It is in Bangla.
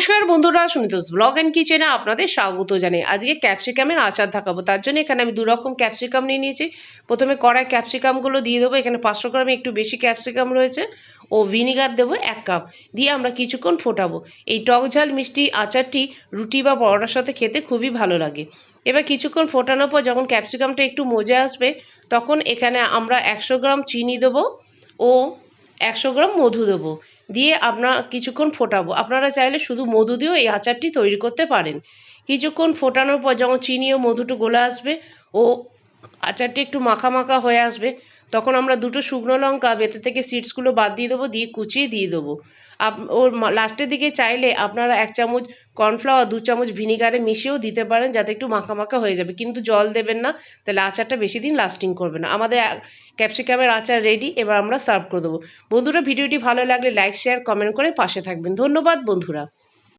নমস্কার বন্ধুরা, সুনিতাস ব্লগ অ্যান্ড কিচেনে আপনাদের স্বাগত জানাই। আজকে ক্যাপসিকামের আচার দেখাবো। তার জন্য এখানে আমি দু রকম ক্যাপসিকাম নিয়ে নিয়েছি। প্রথমে কড়াই ক্যাপসিকামগুলো দিয়ে দেবো। এখানে 500 গ্রামে একটু বেশি ক্যাপসিকাম রয়েছে ও ভিনিগার দেবো 1 কাপ দিয়ে আমরা কিছুক্ষণ ফোটাবো। এই টক ঝাল মিষ্টি আচারটি রুটি বা পরোটার সাথে খেতে খুবই ভালো লাগে। এবার কিছুক্ষণ ফোটানোর পর যখন ক্যাপসিকামটা একটু মজে আসবে তখন এখানে আমরা 100 গ্রাম চিনি দেবো ও 100 গ্রাম মধু দেবো দিয়ে আপনার কিছুক্ষণ ফোটাবো। আপনারা চাইলে শুধু মধু দিয়েও এই আচারটি তৈরি করতে পারেন। কিছুক্ষণ ফোটানোর পর যখন চিনি ও মধুটা গলে আসবে ও আচারটি একটু মাখা মাখা হয়ে আসবে তখন আমরা দুটো শুকনো লঙ্কা ভেতর থেকে সিডসগুলো বাদ দিয়ে দেবো, দিয়ে কুচিয়ে দিয়ে দেবো। ওর লাস্টের দিকে চাইলে আপনারা 1 চামচ কর্নফ্লাওয়ার 2 চামচ ভিনিগারে মিশিয়েও দিতে পারেন যাতে একটু মাখা মাখা হয়ে যাবে, কিন্তু জল দেবেন না, তাহলে আচারটা বেশি দিন লাস্টিং করবে না। আমাদের ক্যাপসিকামের আচার রেডি। এবার আমরা সার্ভ করে দেবো। বন্ধুরা, ভিডিওটি ভালো লাগলে লাইক শেয়ার কমেন্ট করে পাশে থাকবেন। ধন্যবাদ বন্ধুরা।